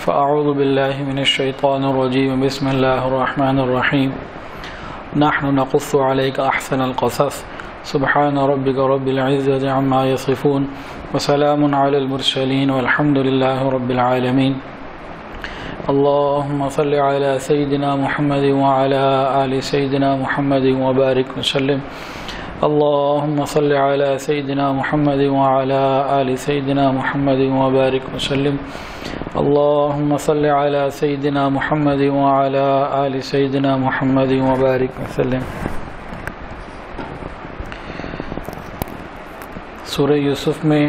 فأعوذ بالله من الشيطان الرجيم بسم الله الرحمن الرحيم نحن نقص عليك أحسن القصص سبحان ربك رب العزة عما يصفون وسلام على المرسلين والحمد لله رب العالمين اللهم صل على سيدنا محمد وعلى آل سيدنا محمد وبارك وسلم اللهم صل على سيدنا محمد وعلى آل سيدنا محمد وبارك وسلم اللهم صل على سيدنا محمد وعلى آل سيدنا محمد وبارك وسلم. سورہ یوسف میں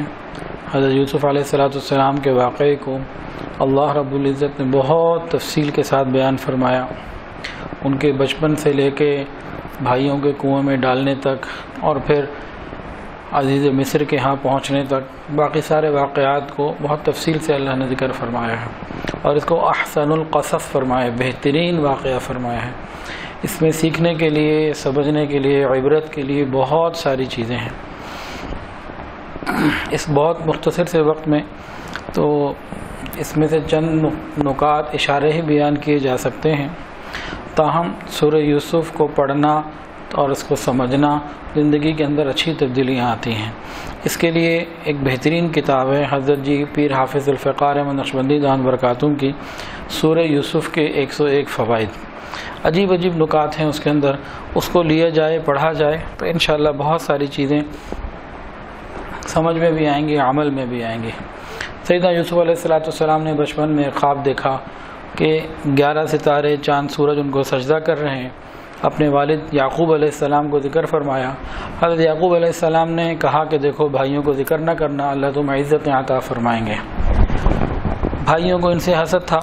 حضرت یوسف علیہ السلام کے واقعے کو اللہ رب العزت نے بہت تفصیل کے ساتھ بیان فرمایا. ان کے بچپن سے لے کے بھائیوں کے کنویں میں ڈالنے تک اور پھر عزیز مصر کے ہاں پہنچنے تک باقی سارے واقعات کو بہت تفصیل سے اللہ نے ذکر فرمایا ہے اور اس کو احسن القصص فرمایا، بہترین واقعہ فرمایا ہے. اس میں سیکھنے کے لیے، سمجھنے کے لیے، عبرت کے لیے بہت ساری چیزیں ہیں. اس بہت مختصر سے وقت میں تو اس میں سے چند نکات اشارے ہی بیان کیے جا سکتے ہیں. تاہم سورہ یوسف کو پڑھنا اور اس کو سمجھنا زندگی کے اندر اچھی تبدیلیاں آتی ہیں. اس کے لیے ایک بہترین کتاب ہے حضرت جی پیر حافظ الفقار احمد نقشبندی دامت برکاتہم کی سورہ یوسف کے 101 فوائد. عجیب عجیب نکات ہیں اس کے اندر. اس کو لیا جائے، پڑھا جائے تو انشاءاللہ بہت ساری چیزیں سمجھ میں بھی آئیں گی، عمل میں بھی آئیں گی. سیدنا یوسف علیہ السلام نے بچپن میں خواب دیکھا کہ 11 ستارے، چاند، سورج ان کو سجدہ کر رہے ہیں. اپنے والد یعقوب علیہ السلام کو ذکر فرمایا. حضرت یعقوب علیہ السلام نے کہا کہ دیکھو بھائیوں کو ذکر نہ کرنا، اللہ تمہیں عزتیں عطا فرمائیں گے. بھائیوں کو ان سے حسد تھا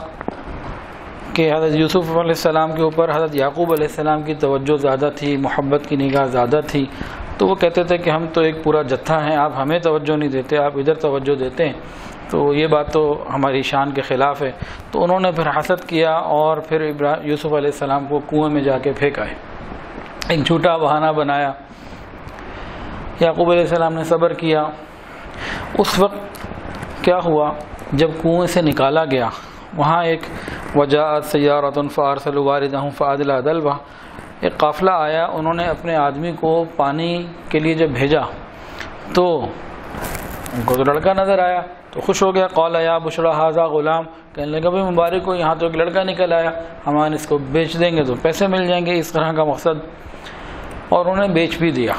کہ حضرت یوسف علیہ السلام کے اوپر حضرت یعقوب علیہ السلام کی توجہ زیادہ تھی، محبت کی نگاہ زیادہ تھی. تو وہ کہتے تھے کہ ہم تو ایک پورا جتھا ہیں، آپ ہمیں توجہ نہیں دیتے، آپ ادھر توجہ دیتے ہیں، تو یہ بات تو ہماری شان کے خلاف ہے. تو انہوں نے پھر حسد کیا اور پھر یوسف علیہ السلام کو کنویں میں جا کے پھینکا ہے. ایک جھوٹا بہانہ بنایا. یعقوب علیہ السلام نے صبر کیا. اس وقت کیا ہوا، جب کنویں سے نکالا گیا وہاں ایک وجاءت سیارۃ فارسلوا واردہم فادلی دلوہ، ایک قافلہ آیا. انہوں نے اپنے آدمی کو پانی کے لیے جب بھیجا تو ان کو تو لڑکا نظر آیا تو خوش ہو گیا. قال یا بشری ھذا غلام، کہنے لگا بھائی مبارک ہو، یہاں تو ایک لڑکا نکل آیا، ہم اس کو بیچ دیں گے تو پیسے مل جائیں گے، اس طرح کا مقصد. اور انہوں نے بیچ بھی دیا،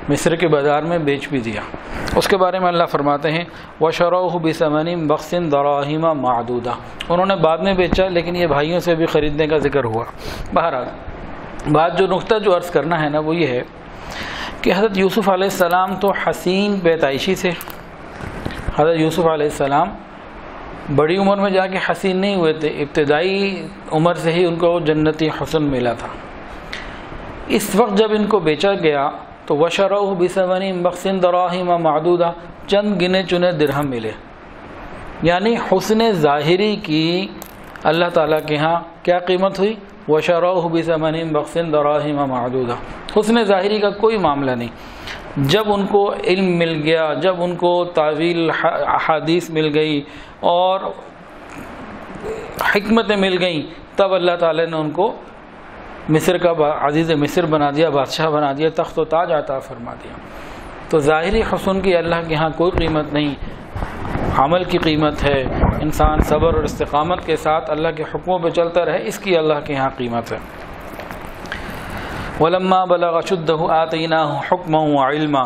مصر کے بازار میں بیچ بھی دیا. اس کے بارے میں اللہ فرماتے ہیں وَشَرَوْهُ بِثَمَنٍ بَخْسٍ دَرَاهِمَ مَعْدُودَةٍ، انہوں نے بعد میں بیچا لیکن یہ بھائیوں سے بھی خریدنے کا ذکر ہوا. بہرحال بات جو نقطہ جو عرض کرنا ہے نا وہ یہ ہے کہ حضرت یوسف علیہ السلام تو حسین پیدائشی سے، حضرت یوسف علیہ السلام بڑی عمر میں جا کے حسین نہیں ہوئے تھے، ابتدائی عمر سے ہی ان کو جنتی حسن ملا تھا. اس وقت جب ان کو بیچا گیا تو وَشَرَوْهُ بِثَمَنٍ بَخْسٍ دَرَاهِمَ مَعْدُودَةٍ، چند گنے چنے درہم ملے. یعنی حسن ظاہری کی اللہ تعالیٰ کے ہاں کیا قیمت ہوئی؟ وَشَرَوْهُ بِثَمَنٍ بَخْسٍ دَرَاهِمَ مَعْدُودَةٍ. حسن ظاہری کا کوئی معاملہ نہیں. جب ان کو علم مل گیا، جب ان کو تعویل احادیث مل گئی اور حکمتیں مل گئیں، تب اللہ تعالیٰ نے ان کو مصر کا عزیز مصر بنا دیا، بادشاہ بنا دیا، تخت و تاج عطا فرما دیا. تو ظاہری حسن کی اللہ کے ہاں کوئی قیمت نہیں، عمل کی قیمت ہے. انسان صبر اور استقامت کے ساتھ اللہ کے حکموں پہ چلتا رہے، اس کی اللہ کے ہاں قیمت ہے. وَلَمَّا بَلَغَ أَشُدَّهُ آتَيْنَاهُ حُكْمًا وَعِلْمًا،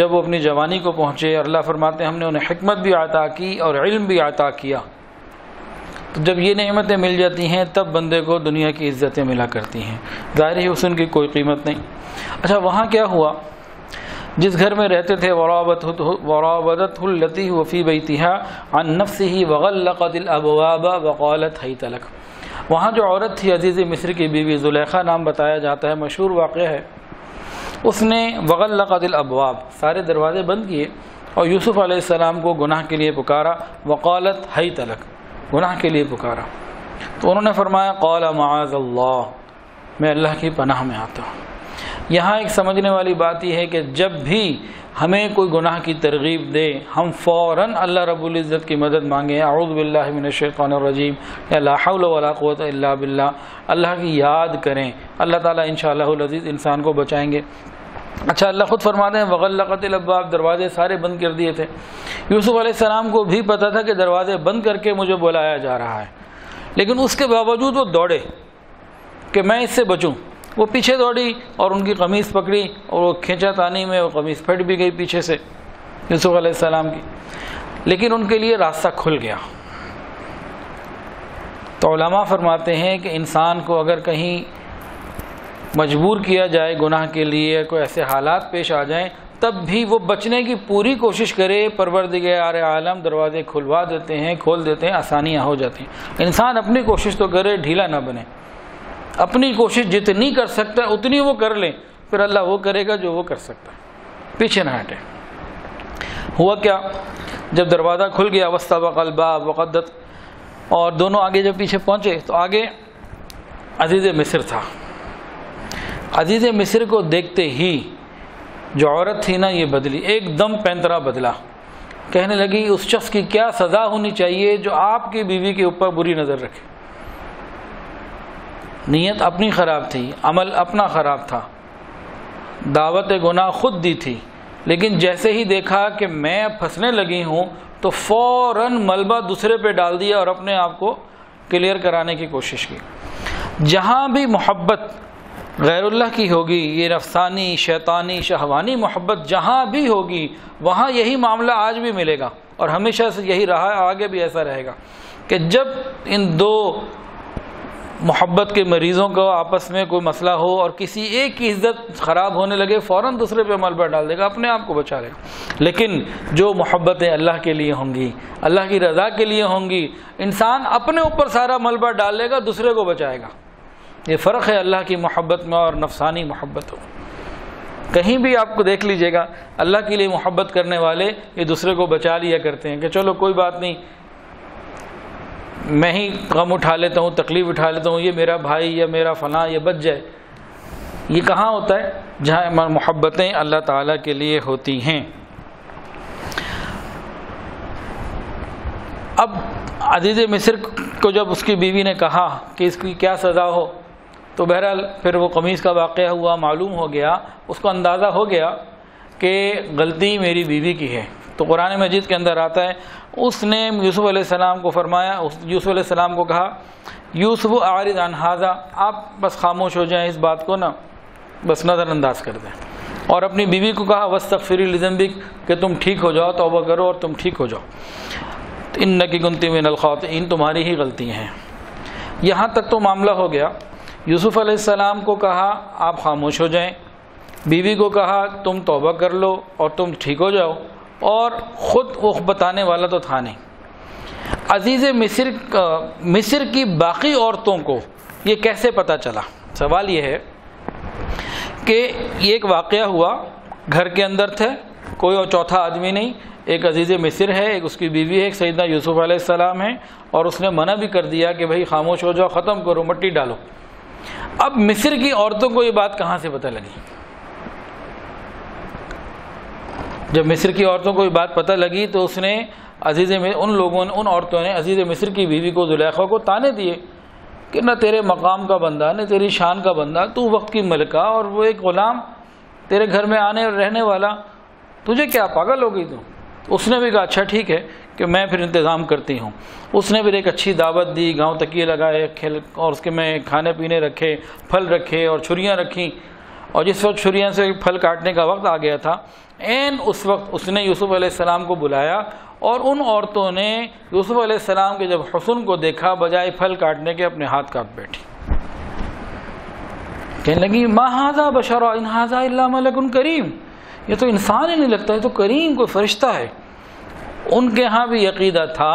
جب وہ اپنی جوانی کو پہنچے، اللہ فرماتے ہیں ہم نے انہیں حکمت بھی عطا کی اور علم بھی عطا کیا. تو جب یہ نعمتیں مل جاتی ہیں تب بندے کو دنیا کی عزتیں ملا کرتی ہیں، ظاہری حسن کی کوئی قیمت نہیں. اچھا وہاں کیا ہوا؟ جس گھر میں رہتے تھے وراودته التي هو في بيتها عن نفسه وغلقت الابواب وقالت هيت لك، وہاں جو عورت تھی عزیز مصر کی بیوی زلیخا نام بتایا جاتا ہے، مشہور واقعہ ہے. اس نے وغلقت الابواب، سارے دروازے بند کیے اور یوسف علیہ السلام کو گناہ کے لیے پکارا. وقالت هيت لك، گناہ کے لیے پکارا. تو انہوں نے فرمایا قال معاذ اللہ، میں اللہ کی پناہ میں آتا ہوں. یہاں ایک سمجھنے والی بات یہ ہے کہ جب بھی ہمیں کوئی گناہ کی ترغیب دے ہم فوراً اللہ رب العزت کی مدد مانگیں، اعوذ باللہ من الشیطان الرجیم یا لا حول ولا قوت الا باللہ، اللہ کی یاد کریں، اللہ تعالیٰ انشاءاللہ العزیز انسان کو بچائیں گے۔ اچھا اللہ خود فرماتے ہیں وغلقت الابواب، دروازے سارے بند کر دیے تھے۔ یوسف علیہ السلام کو بھی پتہ تھا کہ دروازے بند کر کے مجھے بلایا جا رہا ہے، لیکن اس کے باوجود وہ دوڑے کہ میں اس سے بچوں۔ وہ پیچھے دوڑی اور ان کی قمیص پکڑی اور وہ کھینچا تانی میں وہ قمیص پھٹ بھی گئی پیچھے سے یوسف علیہ السلام کی، لیکن ان کے لیے راستہ کھل گیا۔ تو علماء فرماتے ہیں کہ انسان کو اگر کہیں مجبور کیا جائے گناہ کے لیے، کوئی ایسے حالات پیش آ جائیں، تب بھی وہ بچنے کی پوری کوشش کرے۔ پروردگار عالم دروازے کھلوا دیتے ہیں، کھول دیتے ہیں، آسانیاں ہو جاتی ہیں۔ انسان اپنی کوشش تو کرے، ڈھیلا نہ بنے، اپنی کوشش جتنی کر سکتا ہے اتنی وہ کر لے، پھر اللہ وہ کرے گا جو وہ کر سکتا ہے، پیچھے نہ ہٹے۔ ہوا کیا، جب دروازہ کھل گیا واستبق الباب وقدت، اور دونوں آگے جب پیچھے پہنچے تو آگے عزیز مصر تھا۔ عزیز مصر کو دیکھتے ہی جو عورت تھی نا یہ بدلی، ایک دم پینترا بدلا، کہنے لگی اس شخص کی کیا سزا ہونی چاہیے جو آپ کی بیوی کے اوپر بری نظر رکھے۔ نیت اپنی خراب تھی، عمل اپنا خراب تھا، دعوت گناہ خود دی تھی، لیکن جیسے ہی دیکھا کہ میں پھنسنے لگی ہوں تو فوراً ملبہ دوسرے پہ ڈال دیا اور اپنے آپ کو کلیئر کرانے کی کوشش کی۔ جہاں بھی محبت غیر اللہ کی ہوگی، یہ نفسانی شیطانی شہوانی محبت جہاں بھی ہوگی، وہاں یہی معاملہ آج بھی ملے گا، اور ہمیشہ سے یہی رہا ہے، آگے بھی ایسا رہے گا کہ جب ان دو محبت کے مریضوں کو آپس میں کوئی مسئلہ ہو اور کسی ایک کی عزت خراب ہونے لگے، فوراً دوسرے پہ ملبہ ڈال دے گا، اپنے آپ کو بچا لے گا۔ لیکن جو محبتیں اللہ کے لیے ہوں گی، اللہ کی رضا کے لیے ہوں گی، انسان اپنے اوپر سارا ملبہ ڈال لے گا، دوسرے کو بچائے گا۔ یہ فرق ہے اللہ کی محبت میں اور نفسانی محبت میں۔ کہیں بھی آپ کو دیکھ لیجئے گا، اللہ کے لیے محبت کرنے والے یہ دوسرے کو بچا لیا کرتے ہیں کہ چلو کوئی بات نہیں، میں ہی غم اٹھا لیتا ہوں، تکلیف اٹھا لیتا ہوں، یہ میرا بھائی یا میرا فلاں یہ بچ جائے۔ یہ کہاں ہوتا ہے؟ جہاں محبتیں اللہ تعالیٰ کے لیے ہوتی ہیں۔ اب عزیز مصر کو جب اس کی بیوی نے کہا کہ اس کی کیا سزا ہو، تو بہرحال پھر وہ قمیص کا واقعہ ہوا، معلوم ہو گیا، اس کو اندازہ ہو گیا کہ غلطی میری بیوی کی ہے۔ تو قرآن مجید کے اندر آتا ہے اس نے یوسف علیہ السلام کو فرمایا، یوسف علیہ السلام کو کہا یوسف اعرض عن ھذا، آپ بس خاموش ہو جائیں، اس بات کو نا بس نظر انداز کر دیں، اور اپنی بیوی کو کہا واستغفری لذنبک، کہ تم ٹھیک ہو جاؤ، توبہ کرو اور تم ٹھیک ہو جاؤ، انک کنت من الخاطئین، تمہاری ہی غلطی ہیں۔ یہاں تک تو معاملہ ہو گیا۔ یوسف علیہ السلام کو کہا آپ خاموش ہو جائیں، بیوی کو کہا تم توبہ کر لو اور تم ٹھیک ہو جاؤ، اور خود وہ بتانے والا تو تھا نہیں۔ عزیز مصر کی باقی عورتوں کو یہ کیسے پتہ چلا؟ سوال یہ ہے کہ یہ ایک واقعہ ہوا، گھر کے اندر تھے، کوئی اور چوتھا آدمی نہیں، ایک عزیز مصر ہے، ایک اس کی بیوی ہے، ایک سیدنا یوسف علیہ السلام ہے، اور اس نے منع بھی کر دیا کہ بھائی خاموش ہو جاؤ، ختم کرو، مٹی ڈالو۔ اب مصر کی عورتوں کو یہ بات کہاں سے پتہ لگی؟ جب مصر کی عورتوں کو یہ بات پتہ لگی تو اس نے ان عورتوں نے عزیز مصر کی بیوی کو زلیخا کو تانے دیے کہ نہ تیرے مقام کا بندہ، نہ تیری شان کا بندہ، تو وقت کی ملکہ اور وہ ایک غلام تیرے گھر میں آنے اور رہنے والا، تجھے کیا پاگل ہو گئی تو؟ اس نے بھی کہا اچھا ٹھیک ہے کہ میں پھر انتظام کرتی ہوں۔ اس نے پھر ایک اچھی دعوت دی، گاؤں تکیے لگائے، اور اس کے میں کھانے پینے رکھے، پھل رکھے اور چھریاں رکھیں، اور جس وقت چھریاں سے پھل کاٹنے کا وقت آ گیا تھا، اس وقت اس نے یوسف علیہ السلام کو بلایا، اور ان عورتوں نے یوسف علیہ السلام کے جب حسن کو دیکھا، بجائے پھل کاٹنے کے اپنے ہاتھ کاٹ بیٹھی، کہنے لگی ما ھذا بشر ان ھذا الا ملک کریم، یہ تو انسان ہی نہیں لگتا، یہ تو کریم کوئی فرشتہ ہے۔ ان کے ہاں بھی عقیدہ تھا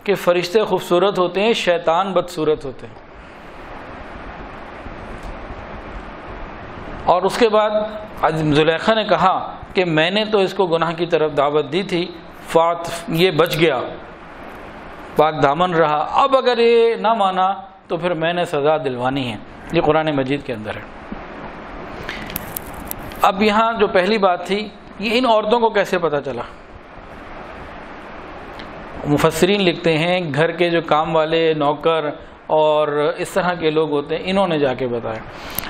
کہ فرشتے خوبصورت ہوتے ہیں، شیطان بدصورت ہوتے ہیں۔ اور اس کے بعد زلیخا نے کہا کہ میں نے تو اس کو گناہ کی طرف دعوت دی تھی، یہ بچ گیا، پاک دامن رہا، اب اگر یہ نہ مانا تو پھر میں نے سزا دلوانی ہے۔ یہ قرآن مجید کے اندر ہے۔ اب یہاں جو پہلی بات تھی، یہ ان عورتوں کو کیسے پتہ چلا؟ مفسرین لکھتے ہیں گھر کے جو کام والے، نوکر اور اس طرح کے لوگ ہوتے ہیں، انہوں نے جا کے بتایا۔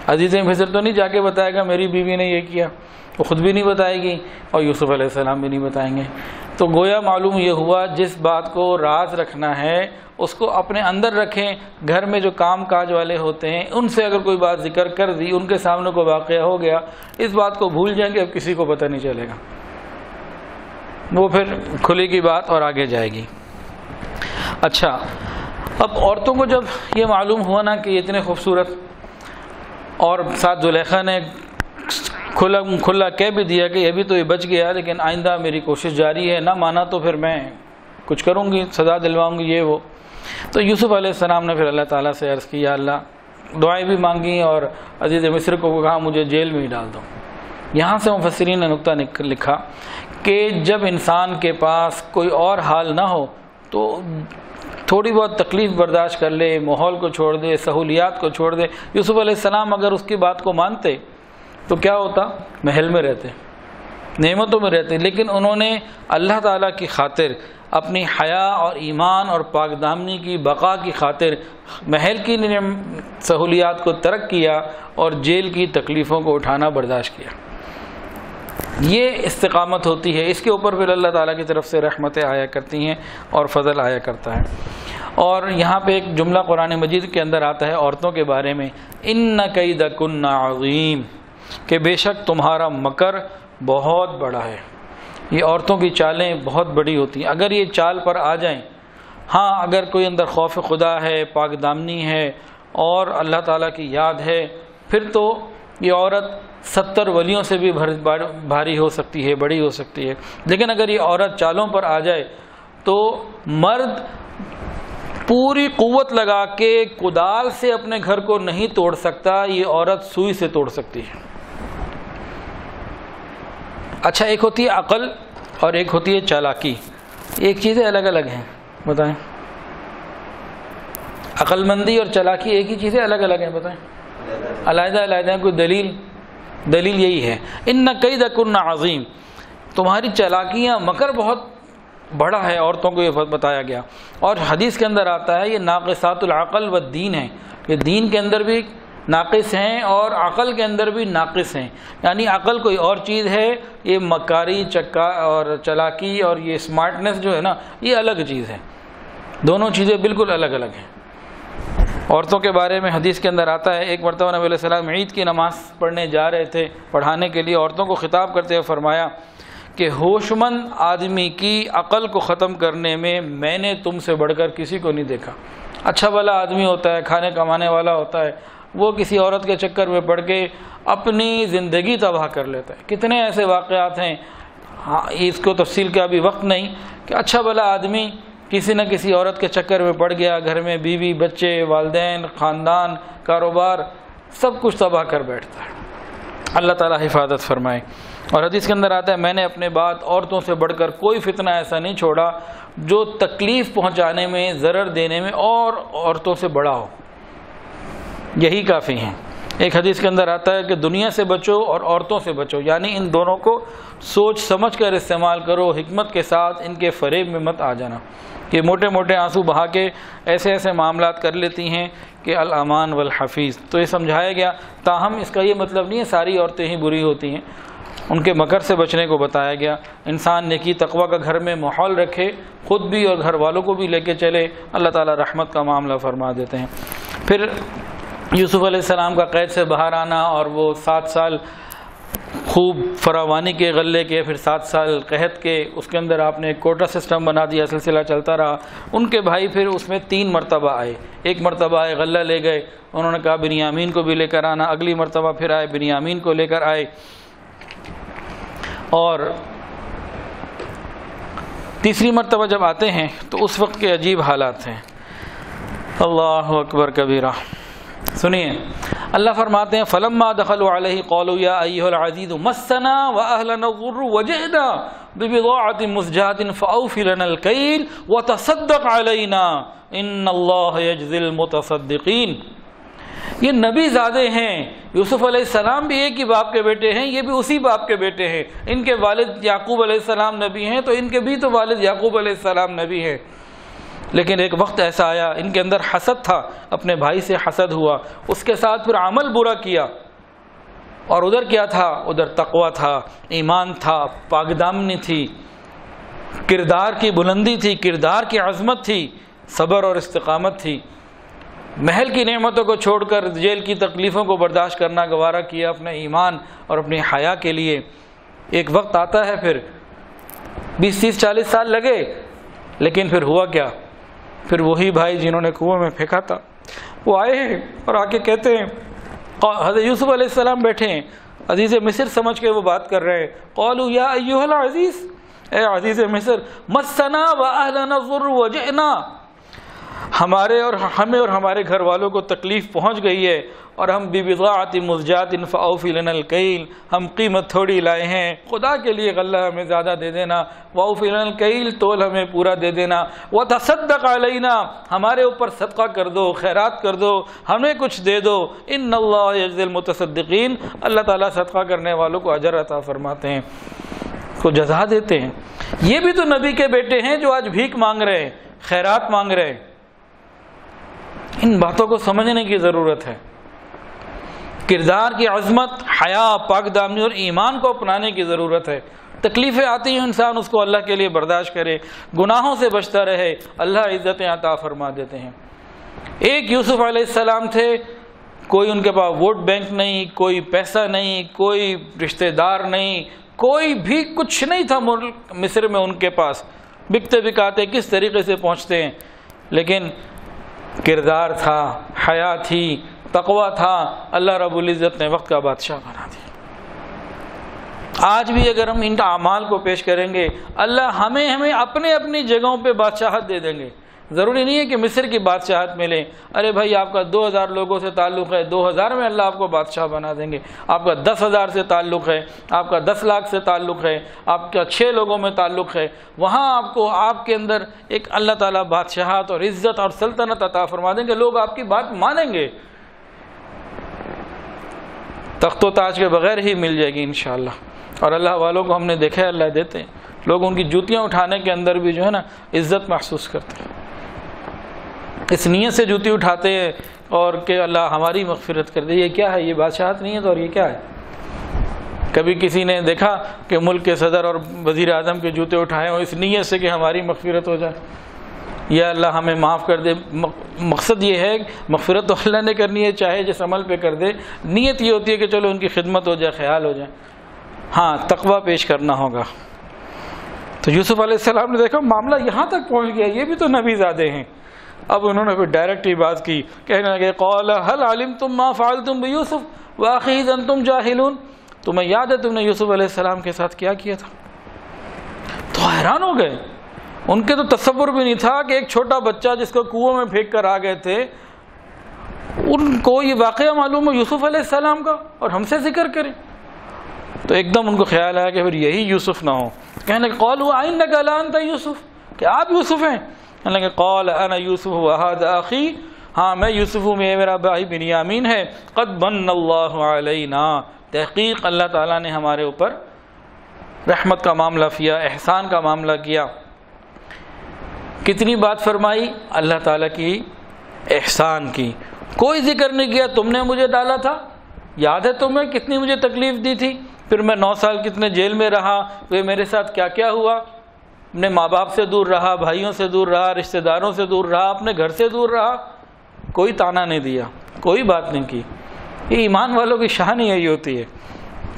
عزیز مصر تو نہیں جا کے بتائے گا میری بیوی نے یہ کیا، وہ خود بھی نہیں بتائے گی اور یوسف علیہ السلام بھی نہیں بتائیں گے۔ تو گویا معلوم یہ ہوا جس بات کو راز رکھنا ہے اس کو اپنے اندر رکھیں۔ گھر میں جو کام کاج والے ہوتے ہیں ان سے اگر کوئی بات ذکر کر دی، ان کے سامنے کوئی واقعہ ہو گیا، اس بات کو بھول جائیں گے، اب کسی کو پتہ نہیں چلے گا، وہ پھر کھلی کی بات اور آگے جائے گی۔ اچھا، اب عورتوں کو جب یہ معلوم ہوا نا کہ یہ اتنے خوبصورت، اور ساتھ زلیخا نے کھلا کہہ بھی دیا کہ یہ بھی تو یہ بچ گیا، لیکن آئندہ میری کوشش جاری ہے، نہ مانا تو پھر میں کچھ کروں گی، سزا دلواؤں گی، یہ وہ۔ تو یوسف علیہ السلام نے پھر اللہ تعالیٰ سے عرض کی، یا اللہ، دعائیں بھی مانگی اور عزیز مصر کو کہا مجھے جیل میں ہی ڈال دو۔ یہاں سے مفسرین نے نقطہ لکھا کہ جب انسان کے پاس کوئی اور حال نہ ہو تو تھوڑی بہت تکلیف برداشت کر لے، ماحول کو چھوڑ دے، سہولیات کو چھوڑ دے۔ یوسف علیہ السلام اگر اس کی بات کو مانتے تو کیا ہوتا؟ محل میں رہتے، نعمتوں میں رہتے، لیکن انہوں نے اللہ تعالیٰ کی خاطر، اپنی حیا اور ایمان اور پاک دامنی کی بقا کی خاطر محل کی سہولیات کو ترک کیا اور جیل کی تکلیفوں کو اٹھانا برداشت کیا۔ یہ استقامت ہوتی ہے، اس کے اوپر پھر اللہ تعالیٰ کی طرف سے رحمتیں آیا کرتی ہیں اور فضل آیا کرتا ہے۔ اور یہاں پہ ایک جملہ قرآن مجید کے اندر آتا ہے عورتوں کے بارے میں، ان کیدکن عظیم، کہ بے شک تمہارا مکر بہت بڑا ہے۔ یہ عورتوں کی چالیں بہت بڑی ہوتی ہیں، اگر یہ چال پر آ جائیں، ہاں اگر کوئی اندر خوف خدا ہے، پاک دامنی ہے اور اللہ تعالیٰ کی یاد ہے، پھر تو یہ عورت 70 ولیوں سے بھی بھاری ہو سکتی ہے، بڑی ہو سکتی ہے۔ لیکن اگر یہ عورت چالوں پر آ جائے تو مرد پوری قوت لگا کے کدال سے اپنے گھر کو نہیں توڑ سکتا، یہ عورت سوئی سے توڑ سکتی ہے۔ اچھا، ایک ہوتی ہے عقل اور ایک ہوتی ہے چالاکی، ایک چیزیں الگ الگ ہیں، بتائیں؟ عقل مندی اور چالاکی ایک ہی چیزیں الگ الگ ہیں، بتائیں؟ علیحدہ علیحدہ کوئی دلیل یہی ہے، ان کیدکن عظیم، تمہاری چالاکیاں، مکر بہت بڑا ہے، عورتوں کو یہ بتایا گیا۔ اور حدیث کے اندر آتا ہے یہ ناقصات العقل والدین ہیں، یہ دین کے اندر بھی ناقص ہیں اور عقل کے اندر بھی ناقص ہیں، یعنی عقل کوئی اور چیز ہے، یہ مکاری چکا اور چلاکی اور یہ اسمارٹنس جو ہے نا، یہ الگ چیز ہے، دونوں چیزیں بالکل الگ الگ ہیں۔ عورتوں کے بارے میں حدیث کے اندر آتا ہے، ایک مرتبہ نبی علیہ السلام عید کی نماز پڑھنے جا رہے تھے، پڑھانے کے لیے عورتوں کو خطاب کرتے ہوئے فرمایا کہ ہوش مند آدمی کی عقل کو ختم کرنے میں نے تم سے بڑھ کر کسی کو نہیں دیکھا۔ اچھا بھلا آدمی ہوتا ہے، کھانے کمانے والا ہوتا ہے، وہ کسی عورت کے چکر میں پڑ کے اپنی زندگی تباہ کر لیتا ہے۔ کتنے ایسے واقعات ہیں، ہاں اس کو تفصیل کا ابھی وقت نہیں، کہ اچھا بھلا آدمی کسی نہ کسی عورت کے چکر میں پڑ گیا، گھر میں بیوی بچے، والدین، خاندان، کاروبار، سب کچھ تباہ کر بیٹھتا ہے۔ اللہ تعالیٰ حفاظت فرمائے۔ اور حدیث کے اندر آتا ہے میں نے اپنے بعد عورتوں سے بڑھ کر کوئی فتنہ ایسا نہیں چھوڑا جو تکلیف پہنچانے میں، ضرر دینے میں اور عورتوں سے بڑا ہو، یہی کافی ہیں۔ ایک حدیث کے اندر آتا ہے کہ دنیا سے بچو اور عورتوں سے بچو، یعنی ان دونوں کو سوچ سمجھ کر استعمال کرو، حکمت کے ساتھ، ان کے فریب میں مت آ جانا۔ یہ موٹے موٹے آنسو بہا کے ایسے ایسے معاملات کر لیتی ہیں کہ الامان والحفیظ، تو یہ سمجھایا گیا۔ تاہم اس کا یہ مطلب نہیں ہے ساری عورتیں ہی بری ہوتی ہیں، ان کے مکر سے بچنے کو بتایا گیا۔ انسان نیکی تقوی کا گھر میں ماحول رکھے، خود بھی اور گھر والوں کو بھی لے کے چلے، اللہ تعالیٰ رحمت کا معاملہ فرما دیتے ہیں۔ پھر یوسف علیہ السلام کا قید سے باہر آنا اور وہ 7 سال خوب فراوانی کے غلے کے، پھر 7 سال قحط کے، اس کے اندر آپ نے ایک کوٹا سسٹم بنا دیا، سلسلہ چلتا رہا۔ ان کے بھائی پھر اس میں 3 مرتبہ آئے، ایک مرتبہ آئے غلہ لے گئے، انہوں نے کہا بنیامین کو بھی لے کر آنا، اگلی مرتبہ پھر آئے بنیامین کو لے کر آئے، اور تیسری مرتبہ جب آتے ہیں تو اس وقت کے عجیب حالات ہیں۔ اللہ اکبر کبیرہ، سنیے اللہ فرماتے ہیں فلما دخلوا علیہ قالوا یا ایھا العزیز مسنا واہلنا الضر وجئنا ببضاعۃ مزجاة فاوف لنا الکیل وتصدق علینا ان اللہ یجزی المتصدقین۔ یہ نبی زادے ہیں، یوسف علیہ السلام بھی ایک ہی باپ کے بیٹے ہیں، یہ بھی اسی باپ کے بیٹے ہیں۔ ان کے والد یعقوب علیہ السلام نبی ہیں تو ان کے بھی تو والد یعقوب علیہ السلام نبی ہیں۔ لیکن ایک وقت ایسا آیا ان کے اندر حسد تھا، اپنے بھائی سے حسد ہوا، اس کے ساتھ پھر عمل برا کیا، اور ادھر کیا تھا؟ ادھر تقویٰ تھا، ایمان تھا، پاک دامنی تھی، کردار کی بلندی تھی، کردار کی عظمت تھی، صبر اور استقامت تھی۔ محل کی نعمتوں کو چھوڑ کر جیل کی تکلیفوں کو برداشت کرنا گوارا کیا اپنے ایمان اور اپنی حیا کے لیے۔ ایک وقت آتا ہے پھر 20 30 40 سال لگے، لیکن پھر ہوا کیا؟ پھر وہی بھائی جنہوں نے کنویں میں پھینکا تھا وہ آئے ہیں اور آ کے کہتے ہیں، حضرت یوسف علیہ السلام بیٹھے ہیں، عزیز مصر سمجھ کے وہ بات کر رہے ہیں، قالوا یا ایھا العزیز، اے عزیز مصر، مسنا واہلنا الضر وجئنا، ہمارے اور ہمیں اور ہمارے گھر والوں کو تکلیف پہنچ گئی ہے، اور ہم ببضاعۃ مزجاۃ فاوفی لنا الکیل، ہم قیمت تھوڑی لائے ہیں، خدا کے لیے غلہ ہمیں زیادہ دے دینا، واوفی لنا الکیل، تول ہمیں پورا دے دینا، وتصدق علینا، ہمارے اوپر صدقہ کر دو، خیرات کر دو، ہمیں کچھ دے دو، ان اللہ یجزی المتصدقین، اللہ تعالیٰ صدقہ کرنے والوں کو اجر عطا فرماتے ہیں، کو جزا دیتے ہیں۔ یہ بھی تو نبی کے بیٹے ہیں جو آج بھیک مانگ رہے ہیں، خیرات مانگ رہے ہیں۔ ان باتوں کو سمجھنے کی ضرورت ہے، کردار کی عظمت، حیا، پاک دامنی اور ایمان کو اپنانے کی ضرورت ہے۔ تکلیفیں آتی ہیں انسان اس کو اللہ کے لیے برداشت کرے، گناہوں سے بچتا رہے، اللہ عزتیں عطا فرما دیتے ہیں۔ ایک یوسف علیہ السلام تھے، کوئی ان کے پاس ووٹ بینک نہیں، کوئی پیسہ نہیں، کوئی رشتہ دار نہیں، کوئی بھی کچھ نہیں تھا مصر میں ان کے پاس، بکتے بکاتے کس طریقے سے پہنچتے ہیں، لیکن کردار تھا، حیا تھی، تقویٰ تھا، اللہ رب العزت نے وقت کا بادشاہ بنا دیا۔ آج بھی اگر ہم ان اعمال کو پیش کریں گے، اللہ ہمیں اپنے اپنی جگہوں پہ بادشاہت دے دیں گے۔ ضروری نہیں ہے کہ مصر کی بادشاہت ملے، ارے بھائی آپ کا 2000 لوگوں سے تعلق ہے، 2000 میں اللہ آپ کو بادشاہ بنا دیں گے۔ آپ کا 10,000 سے تعلق ہے، آپ کا 10 لاکھ سے تعلق ہے، آپ کا 6 لوگوں میں تعلق ہے، وہاں آپ کو آپ کے اندر ایک اللہ تعالیٰ بادشاہت اور عزت اور سلطنت عطا فرما دیں گے، لوگ آپ کی بات مانیں گے، تخت و تاج کے بغیر ہی مل جائے گی انشاءاللہ۔ اور اللہ والوں کو ہم نے دیکھا ہے اللہ دیتے ہیں، لوگ ان کی جوتیاں اٹھانے کے اندر بھی جو ہے نا عزت محسوس کرتے ہیں، اس نیت سے جوتی اٹھاتے ہیں اور کہ اللہ ہماری مغفرت کر دے۔ یہ کیا ہے؟ یہ بادشاہت نہیں ہے تو اور یہ کیا ہے؟ کبھی کسی نے دیکھا کہ ملک کے صدر اور وزیر اعظم کے جوتے اٹھائے ہوں اس نیت سے کہ ہماری مغفرت ہو جائے، یا اللہ ہمیں معاف کر دے؟ مقصد یہ ہے مغفرت تو اللہ نے کرنی ہے، چاہے جس عمل پہ کر دے، نیت یہ ہوتی ہے کہ چلو ان کی خدمت ہو جائے، خیال ہو جائے۔ ہاں، تقویٰ پیش کرنا ہوگا۔ تو یوسف علیہ السلام نے دیکھا معاملہ یہاں تک پہنچ گیا، یہ بھی تو نبی زادے ہیں۔ اب انہوں نے پھر ڈائریکٹ ہی بات کی، کہنے لگے قال هل علمتم ما فعلتم بيوسف واخيه انتم جاهلون، تمہیں یاد ہے تم نے یوسف علیہ السلام کے ساتھ کیا کیا تھا؟ تو حیران ہو گئے، ان کے تو تصور بھی نہیں تھا کہ ایک چھوٹا بچہ جس کو کنویں میں پھینک کر آ گئے تھے، ان کو یہ واقعہ معلوم ہے یوسف علیہ السلام کا اور ہم سے ذکر کریں۔ تو ایک دم ان کو خیال آیا کہ پھر یہی یوسف نہ ہو، کہنے لگے قالوا انک لانت یوسف، کہ آپ یوسف ہیں؟ کہنے لگے قال انا یوسف وہذا اخی، ہاں میں یوسف ہوں، میں میرا بھائی بنیامین ہے، قد من اللہ علینا، تحقیق اللہ تعالیٰ نے ہمارے اوپر رحمت کا معاملہ کیا، احسان کا معاملہ کیا۔ کتنی بات فرمائی اللہ تعالیٰ کی احسان کی، کوئی ذکر نہیں کیا تم نے مجھے ڈالا تھا، یاد ہے تمہیں کتنی مجھے تکلیف دی تھی، پھر میں 9 سال کتنے جیل میں رہا، وہ میرے ساتھ کیا کیا ہوا، اپنے ماں باپ سے دور رہا، بھائیوں سے دور رہا، رشتہ داروں سے دور رہا، اپنے گھر سے دور رہا، کوئی تانا نہیں دیا، کوئی بات نہیں کی۔ یہ ایمان والوں کی شان ہی یہی ہوتی ہے،